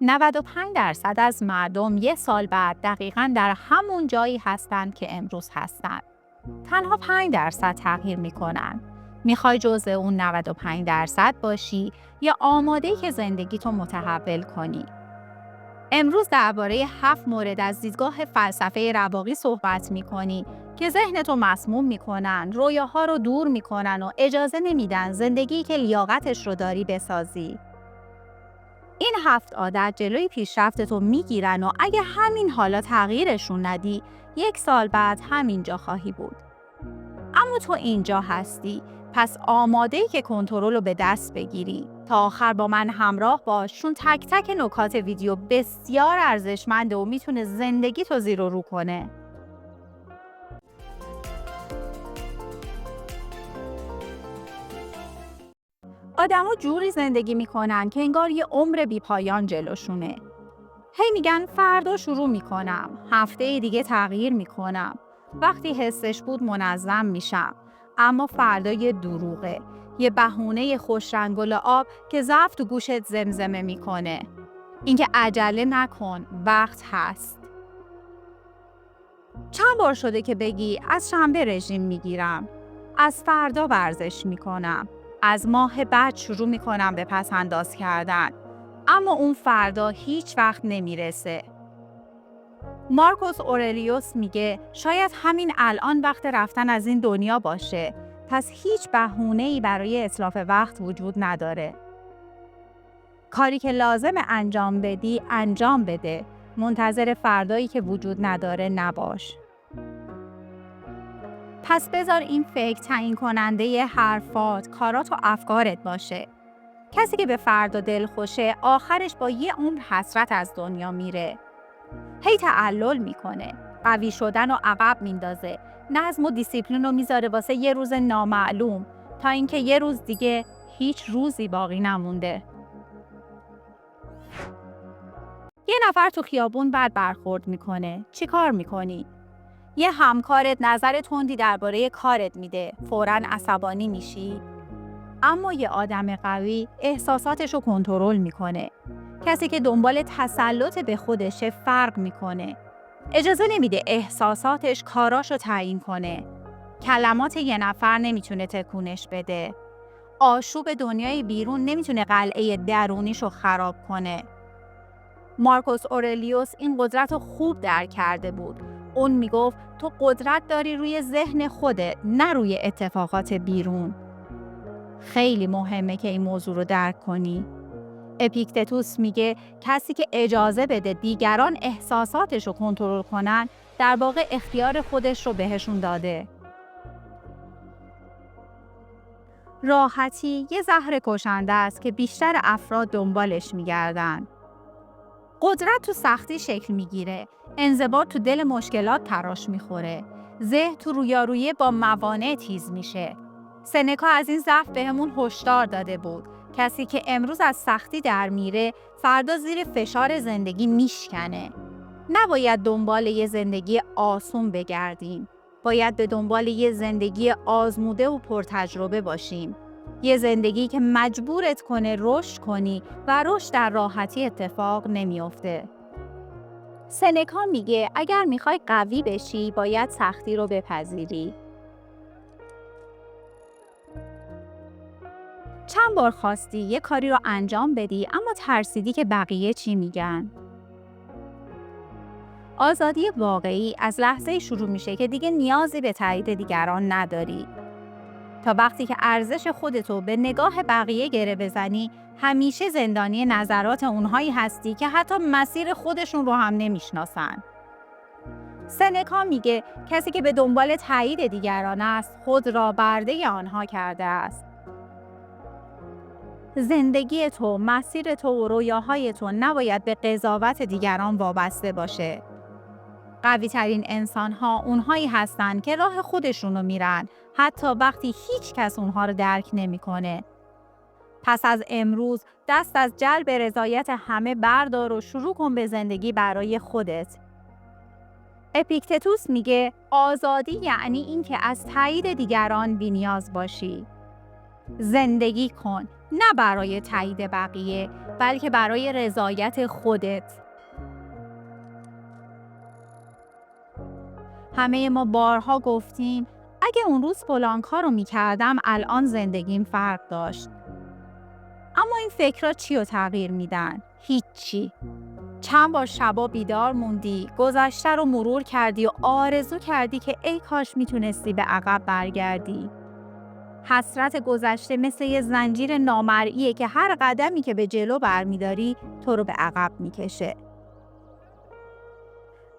95% از مردم یه سال بعد دقیقاً در همون جایی هستند که امروز هستند. تنها 5% تغییر میکنن. میخوای جزء اون 95% باشی یا آماده‌ای که زندگیتو متحول کنی؟ امروز درباره 7 مورد از دیدگاه فلسفه رواقی صحبت میکنی که ذهنتو مسموم میکنن، رویاها رو دور میکنن و اجازه نمیدن زندگی که لیاقتش رو داری بسازی. این 7 عادت جلوی پیشرفتتو میگیرن و اگه همین حالا تغییرشون ندی، 1 سال بعد همینجا خواهی بود. اما تو اینجا هستی، پس آماده‌ای که کنترل رو به دست بگیری. تا آخر با من همراه باش، چون تک تک نکات ویدیو بسیار ارزشمنده و میتونه زندگی تو زیر و رو کنه. آدما جوری زندگی میکنن که انگار یه عمر بی‌پایان جلوشونه. هی میگن فردا شروع میکنم، هفته دیگه تغییر میکنم، وقتی حسش بود منظم میشم. اما فردا یه دروغه، یه بهونه خوشرنگ و لعاب که ضعف تو گوشت زمزمه میکنه. اینکه عجله نکن، وقت هست. چند بار شده که بگی از شنبه رژیم میگیرم، از فردا ورزش میکنم، از ماه بعد شروع میکنم به پس انداز کردن، اما اون فردا هیچ وقت نمیرسه. مارکوس اورلیوس میگه شاید همین الان وقت رفتن از این دنیا باشه، پس هیچ بهونه‌ای برای اتلاف وقت وجود نداره. کاری که لازم انجام بدی، انجام بده. منتظر فردایی که وجود نداره نباش. پس بذار این فکر تعیین کننده ی حرفات، کارات و افکارت باشه. کسی که به فردا دلخوشه، آخرش با یه عمر حسرت از دنیا میره. هی تعلل میکنه، قوی شدن و عقب میندازه، نظم و دیسیپلین رو میذاره واسه یه روز نامعلوم، تا اینکه یه روز دیگه هیچ روزی باقی نمونده. یه نفر تو خیابون بد برخورد میکنه، چی کار میکنی؟ یه همکارت نظر تندی درباره کارت میده، فوراً عصبانی میشی؟ اما یه آدم قوی احساساتش رو کنترل میکنه. کسی که دنبال تسلط به خودشه فرق میکنه. اجازه نمیده احساساتش کاراشو تعیین کنه. کلمات یه نفر نمیتونه تکونش بده. آشوب دنیای بیرون نمیتونه قلعه درونیشو خراب کنه. مارکوس اورلیوس این قدرت رو خوب درک کرده بود. اون میگفت تو قدرت داری روی ذهن خودت، نه روی اتفاقات بیرون. خیلی مهمه که این موضوع رو درک کنی. اپیکتتوس میگه کسی که اجازه بده دیگران احساساتش رو کنترل کنن، در واقع اختیار خودش رو بهشون داده. راحتی یه زهر کشنده است که بیشتر افراد دنبالش میگردن. قدرت تو سختی شکل میگیره، انضباط تو دل مشکلات تراش میخوره، ذهن تو رویارویی با موانع تیز میشه. سنکا از این ضعف بهمون هشدار داده بود. کسی که امروز از سختی در میره، فردا زیر فشار زندگی میشکنه. نباید دنبال یه زندگی آسون بگردیم. باید به دنبال یه زندگی آزموده و پرتجربه باشیم. یه زندگی که مجبورت کنه رشد کنی و رشد در راحتی اتفاق نمیفته. سنکا میگه اگر میخوای قوی بشی، باید سختی رو بپذیری. چند بار خواستی یه کاری رو انجام بدی، اما ترسیدی که بقیه چی میگن؟ آزادی واقعی از لحظه شروع میشه که دیگه نیازی به تایید دیگران نداری. تا وقتی که ارزش خودتو به نگاه بقیه گره بزنی، همیشه زندانی نظرات اونهایی هستی که حتی مسیر خودشون رو هم نمیشناسن. سنکا میگه کسی که به دنبال تایید دیگران است، خود را برده آنها کرده است. زندگی تو، مسیر تو و رویاهای تو نباید به قضاوت دیگران وابسته باشه. قوی ترین انسان ها اونهایی هستن که راه خودشونو میرن، حتی وقتی هیچ کس اونها رو درک نمیکنه. پس از امروز دست از جلب رضایت همه بردار و شروع کن به زندگی برای خودت. اپیکتتوس میگه آزادی یعنی این که از تایید دیگران بی‌نیاز باشی. زندگی کن، نه برای تایید بقیه، بلکه برای رضایت خودت. همه ما بارها گفتیم اگه اون روز فلان کارو میکردم الان زندگیم فرق داشت. اما این فکرها چی رو تغییر میدن؟ هیچی. چند بار شبا بیدار موندی، گذشته رو مرور کردی و آرزو کردی که ای کاش میتونستی به عقب برگردی. حسرت گذشته مثل یه زنجیر نامرئیه که هر قدمی که به جلو برمیداری تو رو به عقب میکشه.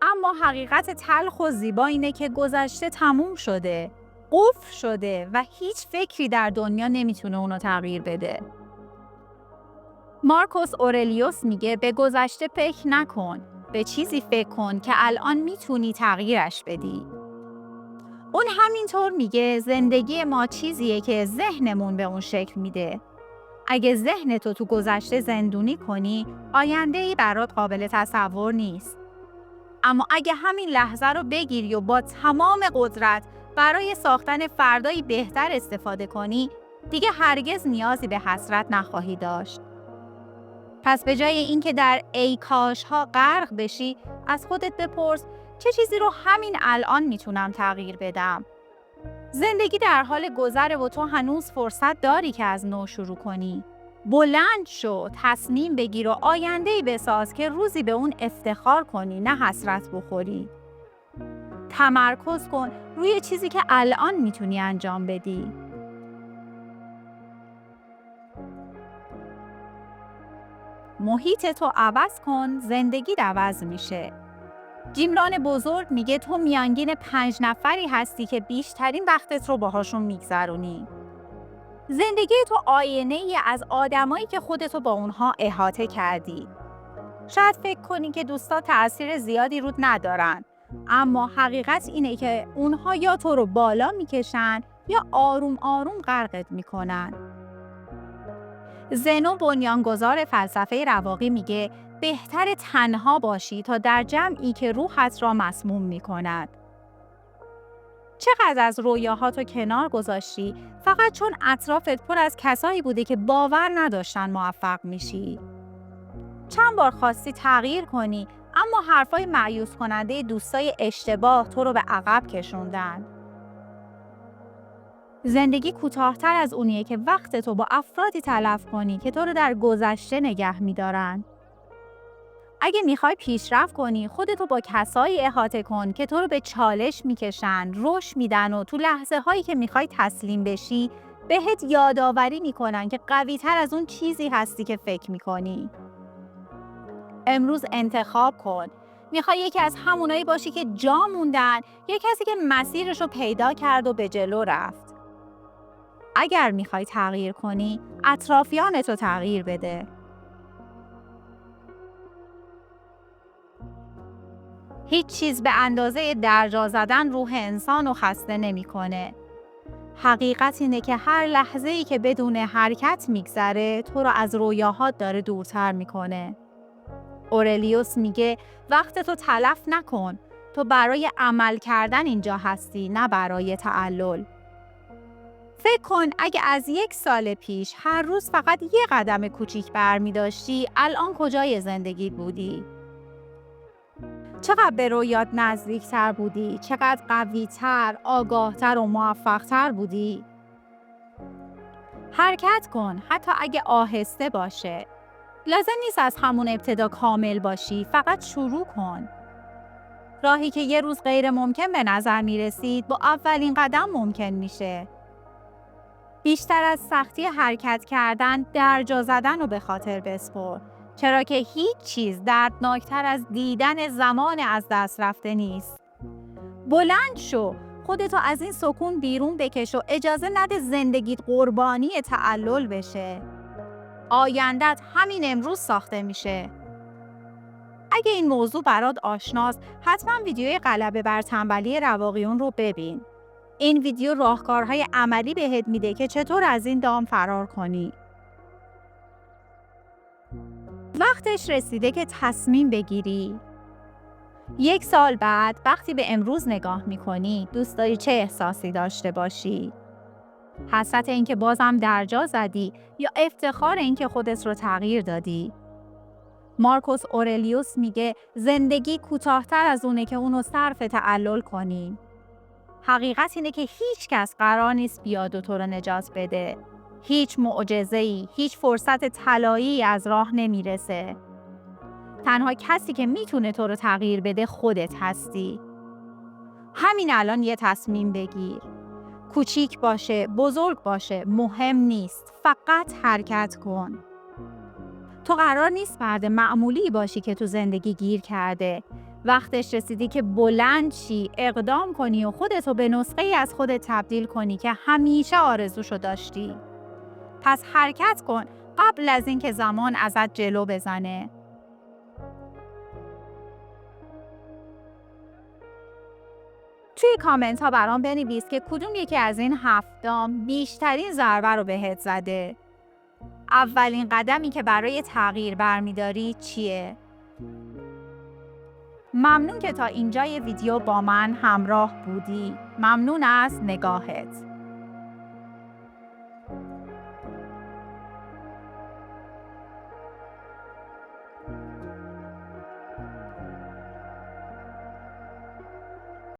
اما حقیقت تلخ و زیبا اینه که گذشته تموم شده، قفل شده و هیچ فکری در دنیا نمیتونه اونو تغییر بده. مارکوس اورلیوس میگه به گذشته فکر نکن، به چیزی فکر کن که الان میتونی تغییرش بدی. اون همینطور میگه زندگی ما چیزیه که ذهنمون به اون شکل میده. اگه ذهنتو تو گذشته زندونی کنی، آینده‌ای برات قابل تصور نیست. اما اگه همین لحظه رو بگیری و با تمام قدرت برای ساختن فردایی بهتر استفاده کنی، دیگه هرگز نیازی به حسرت نخواهی داشت. پس به جای اینکه در ای کاش ها غرق بشی، از خودت بپرس چه چیزی رو همین الان میتونم تغییر بدم؟ زندگی در حال گذره و تو هنوز فرصت داری که از نو شروع کنی. بلند شو، تصمیم بگیر و آینده‌ای بساز که روزی به اون افتخار کنی، نه حسرت بخوری. تمرکز کن روی چیزی که الان میتونی انجام بدی. محیط تو عوض کن، زندگی عوض میشه. جیم ران بزرگ میگه تو میانگین 5 نفری هستی که بیشترین وقتت رو باهاشون میگذرونی. زندگی تو آینه‌ای از آدمایی که خودتو با اونها احاطه کردی. شاید فکر کنی که دوستا تأثیر زیادی رود ندارن، اما حقیقت اینه که اونها یا تو رو بالا میکشن یا آروم آروم غرقت میکنن. زنو بنیانگذار فلسفه رواقی میگه بهتر تنها باشی تا در جمعی که روحت را مسموم میکند. چقدر از رویاهاتو کنار گذاشتی فقط چون اطرافت پر از کسایی بوده که باور نداشتن موفق میشی؟ چند بار خواستی تغییر کنی اما حرفای مایوس کننده دوستای اشتباه تو رو به عقب کشوندن. زندگی کوتاه‌تر از اونیه که وقتتو با افرادی تلف کنی که تو رو در گذشته نگه می‌دارن. اگه میخوای پیشرفت کنی، خودتو با کسایی احاطه کن که تو رو به چالش میکشن، رشد میدن و تو لحظه هایی که میخوای تسلیم بشی، بهت یادآوری میکنن که قوی‌تر از اون چیزی هستی که فکر میکنی. امروز انتخاب کن. میخوای یکی از همونایی باشی که جا موندن یا کسی که مسیرشو پیدا کرد و به جلو رفت؟ اگر میخوای تغییر کنی، اطرافیانتو تغییر بده. هیچ چیز به اندازه درجا زدن روح انسان رو خسته نمی‌کنه. حقیقت اینه که هر لحظه‌ای که بدون حرکت میگذره تو رو از رویاهات داره دورتر میکنه. اورلیوس میگه وقتتو تلف نکن. تو برای عمل کردن اینجا هستی، نه برای تعلل. فکر کن اگه از 1 سال پیش هر روز فقط یه قدم کوچیک برمی داشتی، الان کجای زندگی بودی؟ چقدر به رویات نزدیکتر بودی؟ چقدر قوی‌تر، آگاهتر و موفق‌تر بودی؟ حرکت کن، حتی اگه آهسته باشه. لازم نیست از همون ابتدا کامل باشی، فقط شروع کن. راهی که یه روز غیر ممکن به نظر می رسید، با اولین قدم ممکن میشه. بیشتر از سختی حرکت کردن، درجا زدن رو به خاطر بسپر. چرا که هیچ چیز دردناکتر از دیدن زمان از دست رفته نیست. بلند شو، خودتو از این سکون بیرون بکش و اجازه نده زندگیت قربانی تعلل بشه. آیندت همین امروز ساخته میشه. اگه این موضوع برات آشناست، حتما ویدیوی غلبه بر تنبلی رواقیون رو ببین. این ویدیو راهکارهای عملی بهت میده که چطور از این دام فرار کنی. وقتش رسیده که تصمیم بگیری. 1 سال بعد وقتی به امروز نگاه میکنی، دوست داری چه احساسی داشته باشی؟ حسرت اینکه بازم درجا زدی یا افتخار اینکه خودت رو تغییر دادی؟ مارکوس اورلیوس میگه زندگی کوتاه‌تر از اونه که اونو صرف تعلل کنی. حقیقت اینه که هیچ کس قرار نیست بیاد و تو رو نجات بده. هیچ معجزه‌ای، هیچ فرصت طلایی از راه نمیرسه. تنها کسی که میتونه تو رو تغییر بده خودت هستی. همین الان یه تصمیم بگیر. کوچیک باشه، بزرگ باشه، مهم نیست. فقط حرکت کن. تو قرار نیست فرد معمولی باشی که تو زندگی گیر کرده. وقتش رسیدی که بلند شی، اقدام کنی و خودتو به نسخه‌ای از خودت تبدیل کنی که همیشه آرزوشو داشتی. پس حرکت کن قبل از اینکه زمان ازت جلو بزنه. توی کامنت ها برام بنویس که کدوم یکی از این 7 بیشترین ضربه رو بهت زده. اولین قدمی که برای تغییر برمیداری چیه؟ ممنون که تا اینجای ویدیو با من همراه بودی. ممنون از نگاهت.